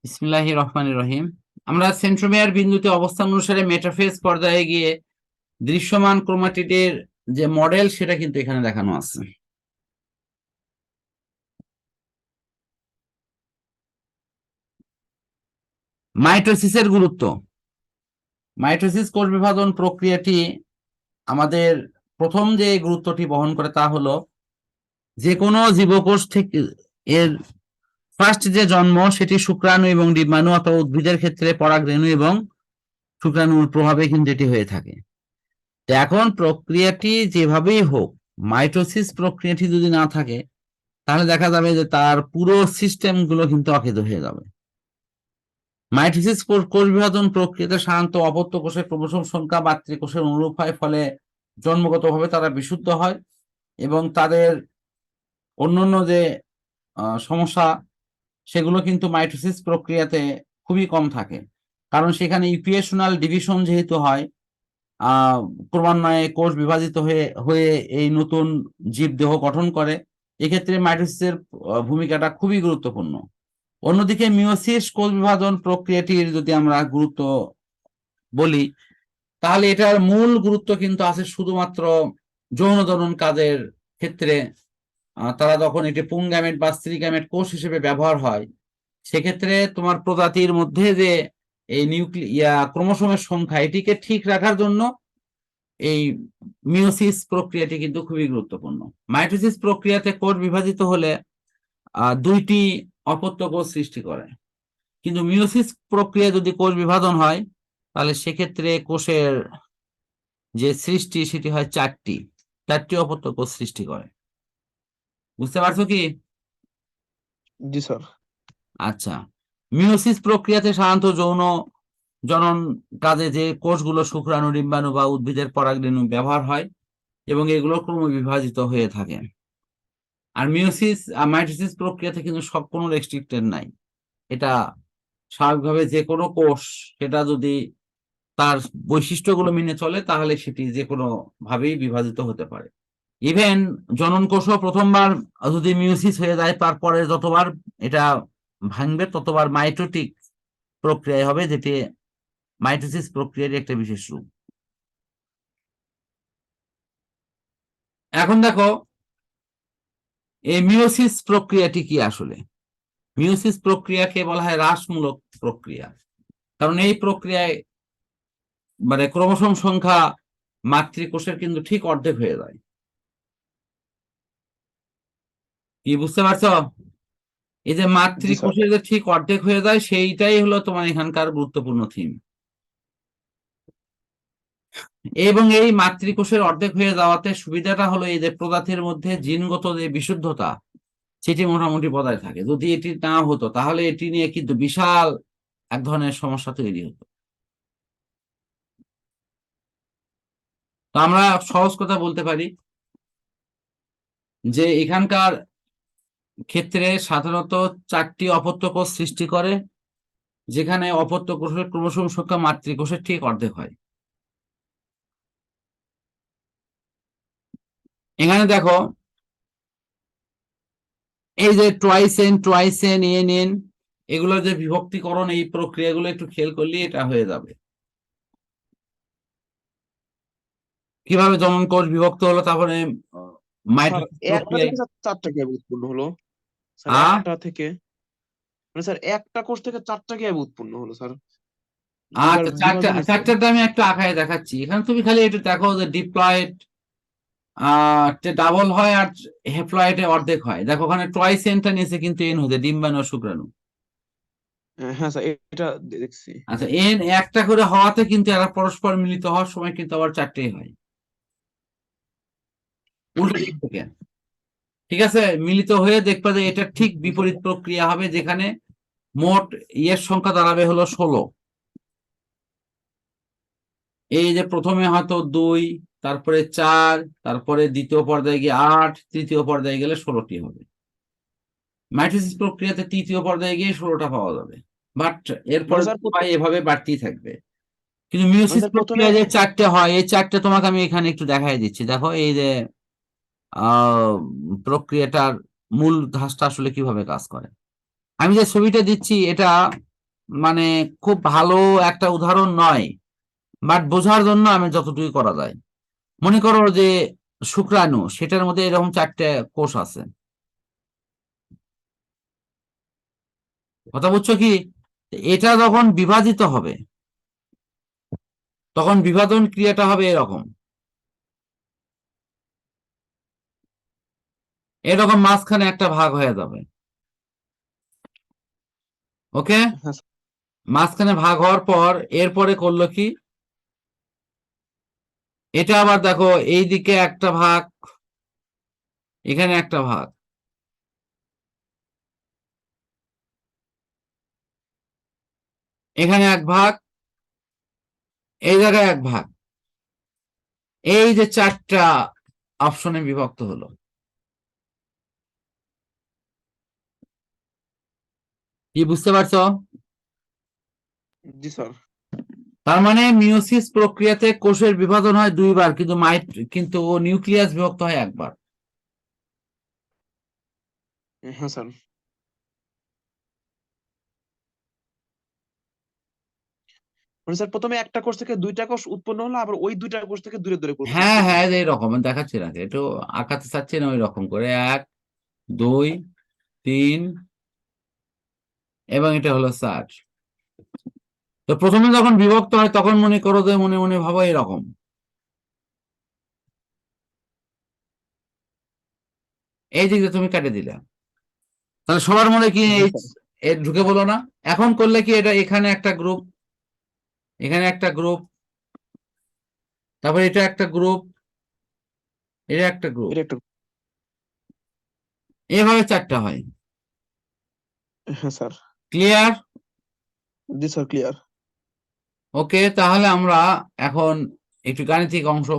বিসমিল্লাহির রহমানির রহিম। আমরা সেন্ট্রোমিয়ার বিন্দুতে অবস্থান অনুসারে মেটাফেজ পর্যায়ে গিয়ে দৃশ্যমান ক্রোমাটিডের যে মডেল সেটা কিন্তু এখানে দেখানো আছে। মাইটোসিসের গুরুত্ব। মাইটোসিস কোষ বিভাজন প্রক্রিয়াটি আমাদের প্রথম যে গুরুত্বটি বহন করে তা হলো যে কোনো জীবকোষ থেকে এর ফার্স্ট যে জন্ম সেটি শুক্রাণু এবং ডিম্বাণু অথবা উদ্ভিদের ক্ষেত্রে পরাগরেণু এবং শুক্রাণুর প্রভাবে কিন্তু এটি হয়ে থাকে। এখন প্রক্রিয়াটি যেভাবেই হোক, মাইটোসিস প্রক্রিয়াটি যদি না থাকে তাহলে দেখা যাবে যে তার পুরো সিস্টেম গুলো কিন্তু অকেজো হয়ে যাবে। মাইটোসিস কোষ বিভাজন প্রক্রিয়াতে সাধারণত অপত্য কোষের ক্রোমোসোম সংখ্যা মাতৃকোষের অনুরূপ হয়, ফলে জন্মগতভাবে তারা বিশুদ্ধ হয় এবং তাদের অন্যান্য যে সমস্যা সেগুলো কিন্তু মাইটোসিস প্রক্রিয়াতে খুবই কম থাকে, কারণ সেখানে ইকুয়েশনাল ডিভিশন যেহেতু হয়, ক্রমান্বয়ে কোষ বিভাজিত হয়ে হয়ে এই নতুন জীবদেহ গঠন করে। এক্ষেত্রে মাইটোসিসের ভূমিকাটা খুবই গুরুত্বপূর্ণ। অন্যদিকে মিওসিস কোষ বিভাজন প্রক্রিয়াটির যদি আমরা গুরুত্ব বলি তাহলে এটার মূল গুরুত্ব কিন্তু আছে শুধুমাত্র যৌন জনন কাজের ক্ষেত্রে। তারা যখন এটি পুংগ্যামেট বা স্ত্রী গ্যামেট কোষ হিসেবে ব্যবহার হয়, সেক্ষেত্রে তোমার প্রজাতির মধ্যে যে এই ক্রোমোসোমের সংখ্যা এটিকে ঠিক রাখার জন্য এই মিওসিস প্রক্রিয়াটি কিন্তু খুবই গুরুত্বপূর্ণ। মাইটোসিস প্রক্রিয়াতে কোষ বিভাজিত হলে দুইটি অপত্য কোষ সৃষ্টি করে, কিন্তু মিওসিস প্রক্রিয়া যদি কোষ বিভাজন হয় তাহলে সেক্ষেত্রে কোষের যে সৃষ্টি সেটি হয় চারটি অপত্য কোষ সৃষ্টি করে। বুঝতে পারছো কি? জি স্যার। আচ্ছা, মিওসিস প্রক্রিয়াতে সাধারণত যৌন জনন কাজে যে কোষগুলো শুক্রাণু, ডিম্বাণু বা উদ্ভিদের পরাগরেণু ব্যবহার হয় এবং এগুলো ক্রমবিভাজিত হয়ে থাকে। আর মাইটোসিস প্রক্রিয়াতে কিন্তু সব কোনো রেস্ট্রিক্টেড নাই। এটা স্বাভাবিকভাবে যে কোনো কোষ সেটা যদি তার বৈশিষ্ট্যগুলো মেনে চলে তাহলে সেটি যে কোনো ভাবেই বিভাজিত হতে পারে। ইভেন জনন কোষও প্রথমবার যদি মিওসিস হয়ে যায়, তারপরে যতবার এটা ভাঙবে ততবার মাইটোটিক প্রক্রিয়া হবে, যেটি মাইটোসিস প্রক্রিয়ার একটা বিশেষ রূপ। এখন দেখো এই মিওসিস প্রক্রিয়াটি কি আসলে। মিওসিস প্রক্রিয়াকে বলা হয় হ্রাসমূলক প্রক্রিয়া, কারণ এই প্রক্রিয়ায় মানে ক্রোমোসোম সংখ্যা মাতৃকোষের কিন্তু ঠিক অর্ধেক হয়ে যায়। কি বুঝতে পারছো? এই যে মাতৃকোষের যে ঠিক অর্ধেক হয়ে যায় সেইটাই হলো তোমার এখানকার গুরুত্বপূর্ণ থিম। এবং এই মাতৃকোষের অর্ধেক হয়ে যাওয়াতে সুবিধাটা হলো এই যে প্রজাতির মধ্যে জিনগত যে বিশুদ্ধতা সেটি মোটামুটি বজায় থাকে। যদি এটি না হতো তাহলে এটি নিয়ে কিন্তু বিশাল এক ধরনের সমস্যা তৈরি হতো। তো আমরা সহজ কথা বলতে পারি যে এখানকার ক্ষেত্রে সাধারণত চারটি অপত্য কোষ সৃষ্টি করে, যেখানে অপত্য কোষের ক্রোমোসোম সংখ্যা মাতৃকোষের ঠিক অর্ধেক হয়। এখানে দেখো এই যে টুয়াইসেন এন এগুলোর যে বিভক্তিকরণ, এই প্রক্রিয়াগুলো একটু খেয়াল করলে এটা হয়ে যাবে। কিভাবে জনন কোষ বিভক্ত হলো, তারপরে মাইটোসিস প্রক্রিয়ায় চারটা কিভাবে উৎপন্ন হলো স্যার? একটা থেকে মানে স্যার একটা কোষ থেকে চারটা কিভাবে উৎপন্ন হলো স্যার? আচ্ছা, চারটাটা আমি একটা আঁকায় দেখাচ্ছি। এখানে তুমি খালি এটা দেখো যে ডিপ্লয়েড ডাবল হয় আর হ্যাপ্লয়েডে অর্ধেক হয়। দেখো ওখানে ট্রাইসেনটা নিচে কিন্তু এন হচ্ছে ডিম্বাণু শুক্রাণু। হ্যাঁ স্যার, এটা দেখছি। আচ্ছা, এন একটা করে হওয়াতে কিন্তু এরা পরস্পর মিলিত হওয়ার সময় কিন্তু আবার চারটেই হয় উল্টো দিক থেকে। ঠিক আছে, মিলিত হয়ে দেখবে যে এটা ঠিক বিপরীত প্রক্রিয়া হবে, যেখানে মোট ইয়ের সংখ্যা দাঁড়াবে হলো 16। এই যে প্রথমে হয়তো 2, তারপরে 4, তারপরে দ্বিতীয় পর্যায়ে গিয়ে 8, তৃতীয় পর্যায়ে গেলে 16টি হবে। মাইটোসিস প্রক্রিয়াতে তৃতীয় পর্যায়ে গিয়ে 16টা পাওয়া যাবে, বাট এরপরে এভাবে বাড়তেই থাকবে। কিন্তু মিওসিস প্রক্রিয়া যে 4টে হয়, এই 4টে তোমাকে আমি এখানে একটু দেখাই দিচ্ছি। দেখো এই যে প্রক্রিয়াটার মূল ধাঁচটা আসলে কিভাবে কাজ করে। আমি যে ছবিটা দিচ্ছি এটা মানে খুব ভালো একটা উদাহরণ নয়, বাট বোঝার জন্য আমি যতটুকু করা যায়। মনে করো যে শুক্রাণু, সেটার মধ্যে এরকম 4টে কোষ আছে, কথা বুঝছো কি? এটা যখন বিভাজিত হবে তখন বিভাজন ক্রিয়াটা হবে এরকম, এরকম মাঝখানে একটা ভাগ হয়ে যাবে। ওকে, হ্যাঁ স্যার। মাঝখানে ভাগ হওয়ার পর এরপরে করলো কি, এটা আবার দেখো এই দিকে একটা ভাগ, এখানে একটা ভাগ, এখানে এক ভাগ, এই জায়গায় এক ভাগ, এই যে 4টা অপশনে বিভক্ত হলো। কি বুঝতে পারছো? জি স্যার। তার মানে মিওসিস প্রক্রিয়াতে কোষের বিভাজন হয় 2বার, কিন্তু নিউক্লিয়াস বিভক্ত হয় 1বার। হ্যাঁ স্যার। মানে স্যার প্রথমে একটা কোষ থেকে 2টা কোষ উৎপন্ন হলো, আবার ওই 2টা কোষ থেকে দূরে দূরে কোষ হ্যাঁ উৎপন্ন হ্যাঁ, হলো। এই রকম দেখাচ্ছি না, একটু আঁকাতে চাচ্ছি না, ওই রকম করে 1 2 3 এবং এটা হলো 4। তো প্রথমে যখন বিভক্ত হয় তখন মনে করো যে মনে মনে ভাবো এরকম, এই দিকে তুমি কেটে দিলে, তাহলে সবার মনে কি হ্যাঁ স্যার। ঢুকে বলো না? এখন করলে কি, এটা এখানে একটা গ্রুপ, এখানে একটা গ্রুপ, তারপর এটা একটা গ্রুপ, এটা একটা গ্রুপ, এটা একটা। এভাবে 4টা হয়। হ্যাঁ স্যার। ক্লিয়ার? জি স্যার, ক্লিয়ার। ওকে, তাহলে আমরা এখন একটু গাণিতিক অংশ